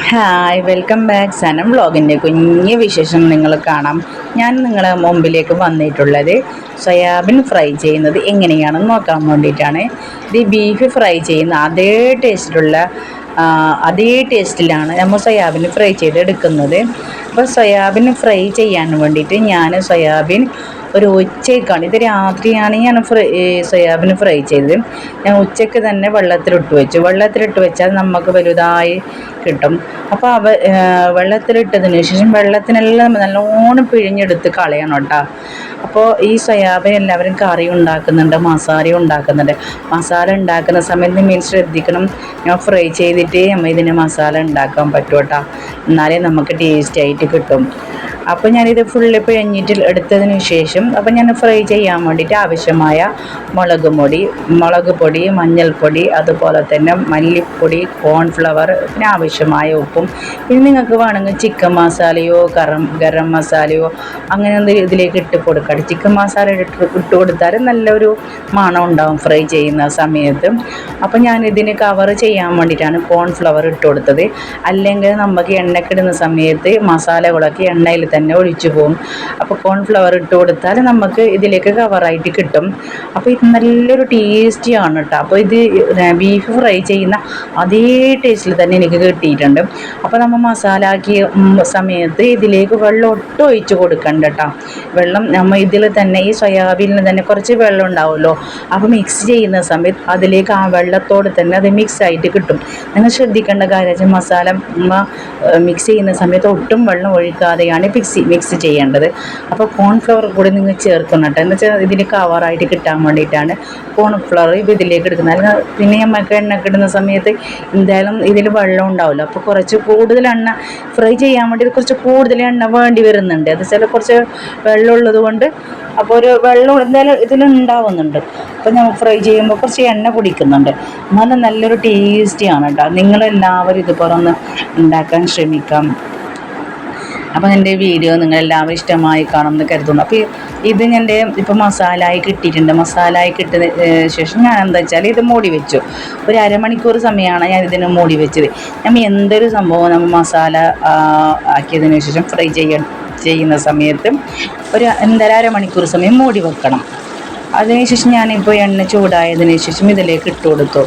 Hi welcome back. Sanam വ്ളോഗിൻ്റെ കുഞ്ഞ് വിശേഷം നിങ്ങൾ കാണാം. ഞാൻ നിങ്ങളെ മുമ്പിലേക്ക് വന്നിട്ടുള്ളത് സോയാബീൻ ഫ്രൈ ചെയ്യുന്നത് എങ്ങനെയാണെന്ന് നോക്കാൻ വേണ്ടിയിട്ടാണ്. ഇത് ബീഫ് ഫ്രൈ ചെയ്യുന്ന അതേ ടേസ്റ്റിലാണ് നമ്മൾ സോയാബീൻ ഫ്രൈ ചെയ്തെടുക്കുന്നത്. അപ്പോൾ സോയാബീൻ ഫ്രൈ ചെയ്യാൻ വേണ്ടിയിട്ട് ഞാൻ സോയാബീൻ ഒരു ഉച്ചയ്ക്കാണ്, ഇത് രാത്രിയാണ് ഞാൻ സോയാബീൻ ഫ്രൈ ചെയ്തത്. ഞാൻ ഉച്ചയ്ക്ക് തന്നെ വെള്ളത്തിലിട്ട് വെച്ചാൽ നമുക്ക് വലുതായി കിട്ടും. അപ്പോൾ വെള്ളത്തിലിട്ടതിന് ശേഷം വെള്ളത്തിനെല്ലാം നല്ലോണം പിഴിഞ്ഞെടുത്ത് കളയണം കേട്ടോ. അപ്പോൾ ഈ സോയാബീൻ എല്ലാവരും കറി ഉണ്ടാക്കുന്നുണ്ട്, മസാല ഉണ്ടാക്കുന്നുണ്ട്. മസാല ഉണ്ടാക്കുന്ന സമയത്ത് മീൻ ശ്രദ്ധിക്കണം, ഞാൻ ഫ്രൈ ചെയ്തിട്ടേ നമ്മൾ ഇതിന് മസാല ഉണ്ടാക്കാൻ പറ്റും കേട്ടോ, എന്നാലേ നമുക്ക് ടേസ്റ്റായിട്ട് കിട്ടും. അപ്പോൾ ഞാനിത് ഫുള്ള് പിഴിഞ്ഞിട്ട് എടുത്തതിന് ശേഷം അപ്പോൾ ഞാൻ ഫ്രൈ ചെയ്യാൻ വേണ്ടിയിട്ട് ആവശ്യമായ മുളക് പൊടി, മഞ്ഞൾപ്പൊടി, അതുപോലെ തന്നെ മല്ലിപ്പൊടി, കോൺഫ്ലവർ, പിന്നെ ആവശ്യമായ ഉപ്പും, പിന്നെ നിങ്ങൾക്ക് വേണമെങ്കിൽ ചിക്കൻ മസാലയോ ഗരം മസാലയോ അങ്ങനെ എന്തെങ്കിലും ഇതിലേക്ക് ഇട്ട് കൊടുക്കാം. ചിക്കൻ മസാല ഇട്ട് കൊടുത്താൽ നല്ലൊരു മണം ഉണ്ടാവും ഫ്രൈ ചെയ്യുന്ന സമയത്ത്. അപ്പോൾ ഞാൻ ഇതിന് കവർ ചെയ്യാൻ വേണ്ടിയിട്ടാണ് കോൺഫ്ലവർ ഇട്ട് കൊടുത്തത്. അല്ലെങ്കിൽ നമുക്ക് എണ്ണക്കിടുന്ന സമയത്ത് മസാലകളൊക്കെ എണ്ണയിൽ തന്നെ ഒഴിച്ചു പോകും. അപ്പോൾ കോൺഫ്ലവർ ഇട്ട് കൊടുത്താൽ നമുക്ക് ഇതിലേക്ക് കവറായിട്ട് കിട്ടും. അപ്പോൾ ഇത് നല്ലൊരു ടേസ്റ്റിയാണ് കേട്ടോ. അപ്പോൾ ഇത് ബീഫ് ഫ്രൈ ചെയ്യുന്ന അതേ ടേസ്റ്റിൽ തന്നെ എനിക്ക് കിട്ടിയിട്ടുണ്ട്. അപ്പോൾ നമ്മൾ മസാല ആക്കിയ സമയത്ത് ഇതിലേക്ക് വെള്ളം ഒട്ടും ഒഴിച്ച് കൊടുക്കണ്ട കേട്ടോ. വെള്ളം നമ്മൾ ഇതിൽ തന്നെ ഈ സോയാബീനിൽ തന്നെ കുറച്ച് വെള്ളം ഉണ്ടാവുമല്ലോ, അപ്പോൾ മിക്സ് ചെയ്യുന്ന സമയത്ത് അതിലേക്ക് ആ വെള്ളത്തോട് തന്നെ അത് മിക്സ് ആയിട്ട് കിട്ടും. നിങ്ങൾ ശ്രദ്ധിക്കേണ്ട കാര്യം, മസാല മിക്സ് ചെയ്യുന്ന സമയത്ത് ഒട്ടും വെള്ളം ഒഴിക്കാതെയാണ് മിക്സ് ചെയ്യേണ്ടത്. അപ്പോൾ കോൺഫ്ലവർ കൂടി നിങ്ങൾ ചേർക്കണം കേട്ടോ. എന്ന് വെച്ചാൽ ഇതിന് കവറായിട്ട് കിട്ടാൻ വേണ്ടിയിട്ടാണ് കോൺഫ്ലവർ ഇതിലേക്ക് എടുക്കുന്നത്. പിന്നെ നമുക്ക് എണ്ണ ഇടുന്ന സമയത്ത് എന്തായാലും ഇതിൽ വെള്ളം ഉണ്ടാവില്ല. അപ്പോൾ കുറച്ച് കൂടുതൽ എണ്ണ ഫ്രൈ ചെയ്യാൻ വേണ്ടി കുറച്ച് കൂടുതൽ എണ്ണ വേണ്ടി വരുന്നുണ്ട്. അത് ചില കുറച്ച് വെള്ളമുള്ളത് കൊണ്ട് അപ്പോൾ ഒരു വെള്ളം എന്തായാലും ഇതിലുണ്ടാവുന്നുണ്ട്. അപ്പോൾ നമ്മൾ ഫ്രൈ ചെയ്യുമ്പോൾ കുറച്ച് എണ്ണ കുടിക്കുന്നുണ്ട്, എന്നാലും നല്ലൊരു ടേസ്റ്റിയാണ് കേട്ടോ. നിങ്ങളെല്ലാവരും ഇതുപോലെ ഒന്ന് ഉണ്ടാക്കാൻ ശ്രമിക്കാം. അപ്പോൾ എൻ്റെ വീഡിയോ നിങ്ങളെല്ലാവരും ഇഷ്ടമായി കാണുമെന്ന് കരുതുന്നു. അപ്പോൾ ഇത് എൻ്റെ ഇപ്പോൾ മസാലയായി കിട്ടിയിട്ടുണ്ട്. മസാലയായി കിട്ടിയ ശേഷം ഞാൻ എന്താ വെച്ചാൽ ഇത് മൂടി വെച്ചു. ഒരു അരമണിക്കൂർ സമയമാണ് ഞാൻ ഇതിന് മൂടി വെച്ചത്. നമ്മൾ എന്തൊരു സംഭവം നമ്മൾ മസാല ആക്കിയതിന് ശേഷം ഫ്രൈ ചെയ്യുന്ന സമയത്ത് ഒരു അരമണിക്കൂർ സമയം മൂടി വെക്കണം. അതിനുശേഷം ഞാനിപ്പോൾ എണ്ണ ചൂടായതിന് ശേഷം ഇതിലേക്ക് ഇട്ട് കൊടുത്തു.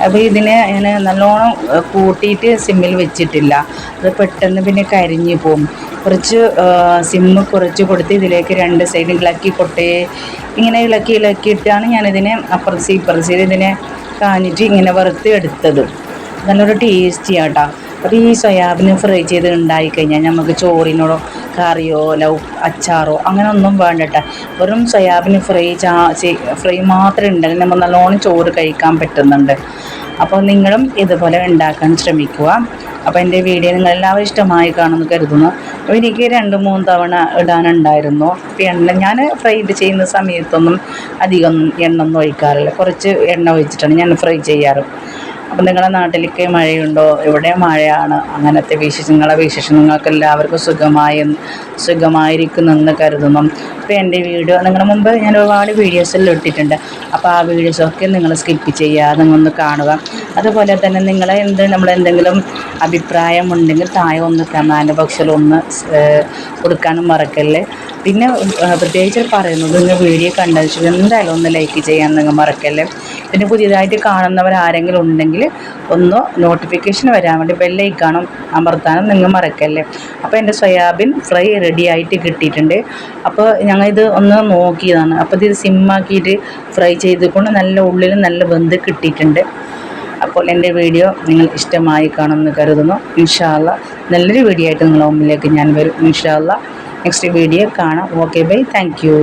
അപ്പോൾ ഇതിനെ ഞാൻ നല്ലോണം കൂട്ടിയിട്ട് സിമ്മിൽ വെച്ചിട്ടില്ല, അത് പെട്ടെന്ന് പിന്നെ കരിഞ്ഞു പോകും. കുറച്ച് സിമ്മ് കുറച്ച് കൊടുത്ത് ഇതിലേക്ക് രണ്ട് സൈഡും ഇങ്ങനെ ഇളക്കിയിട്ടാണ് ഞാനിതിനെ അപ്പുറത്ത് ഇതിനെ കാഞ്ഞിട്ട് ഇങ്ങനെ വറുത്ത് എടുത്തത്. നല്ലൊരു ടേസ്റ്റിയാട്ടോ. അപ്പോൾ ഈ സോയാബീൻ ഫ്രൈ ചെയ്ത് ഉണ്ടായിക്കഴിഞ്ഞാൽ നമുക്ക് ചോറിനോടോ കറിയോ അച്ചാറോ അങ്ങനെ ഒന്നും വേണ്ടട്ടോ. വെറും സോയാബീൻ ഫ്രൈ മാത്രമേ ഉണ്ടെങ്കിൽ നമ്മൾ നല്ലോണം ചോറ് കഴിക്കാൻ പറ്റുന്നുണ്ട്. അപ്പോൾ നിങ്ങളും ഇതുപോലെ ഉണ്ടാക്കാൻ ശ്രമിക്കുക. അപ്പോൾ എൻ്റെ വീഡിയോ നിങ്ങളെല്ലാവരും ഇഷ്ടമായി കാണുമെന്ന് കരുതുന്നു. അപ്പോൾ എനിക്ക് 2-3 തവണ ഇടാനുണ്ടായിരുന്നു. അപ്പോൾ ഞാൻ ഫ്രൈ ചെയ്യുന്ന സമയത്തൊന്നും അധികം എണ്ണ ഒന്നും ഒഴിക്കാറില്ല, കുറച്ച് എണ്ണ ഒഴിച്ചിട്ടാണ് ഞാൻ ഫ്രൈ ചെയ്യാറ്. അപ്പം നിങ്ങളുടെ നാട്ടിലേക്ക് മഴയുണ്ടോ? ഇവിടെ മഴയാണ്. അങ്ങനത്തെ നിങ്ങളുടെ വിശേഷം നിങ്ങൾക്ക് എല്ലാവർക്കും സുഖമായിരിക്കുമെന്ന് കരുതുന്നു. അപ്പോൾ എൻ്റെ വീഡിയോ നിങ്ങളുടെ മുമ്പ് ഞാൻ ഒരുപാട് വീഡിയോസെല്ലാം ഇട്ടിട്ടുണ്ട്. അപ്പോൾ ആ വീഡിയോസൊക്കെ നിങ്ങൾ സ്കിപ്പ് ചെയ്യാതെ ഒന്ന് കാണുക. അതുപോലെ തന്നെ നമ്മളെന്തെങ്കിലും അഭിപ്രായമുണ്ടെങ്കിൽ താഴെ ഒന്ന് കമൻറ്റ് ബോക്സിൽ ഒന്ന് കൊടുക്കാനും മറക്കല്ലേ. പിന്നെ പ്രത്യേകിച്ച് പറയുന്നത്, നിങ്ങൾ വീഡിയോ കണ്ടതിന് എന്തായാലും ഒന്ന് ലൈക്ക് ചെയ്യാൻ നിങ്ങൾ മറക്കല്ലേ. പിന്നെ പുതിയതായിട്ട് കാണുന്നവർ ആരെങ്കിലും ഉണ്ടെങ്കിൽ ഒന്ന് നോട്ടിഫിക്കേഷൻ വരാൻ വേണ്ടി ബെല്ലൈക്കൺ അമർത്താനും നിങ്ങൾ മറക്കല്ലേ. അപ്പോൾ എൻ്റെ സോയാബീൻ ഫ്രൈ റെഡി ആയിട്ട് കിട്ടിയിട്ടുണ്ട്. അപ്പോൾ ഞങ്ങളിത് ഒന്ന് നോക്കിയതാണ്. അപ്പോൾ ഇത് സിമ്മാക്കിയിട്ട് ഫ്രൈ ചെയ്തുകൊണ്ട് നല്ല ഉള്ളിൽ നല്ല വെന്ത് കിട്ടിയിട്ടുണ്ട്. അപ്പോൾ എൻ്റെ വീഡിയോ നിങ്ങൾ ഇഷ്ടമായി കാണുമെന്ന് കരുതുന്നു. ഇൻഷാ അല്ലാ നല്ലൊരു വീഡിയോ ആയിട്ട് നിങ്ങളുടെ മുമ്പിലേക്ക് ഞാൻ വരും. ഇൻഷാ അല്ലാ നെക്സ്റ്റ് വീഡിയോ കാണാം. Okay bye, thank you.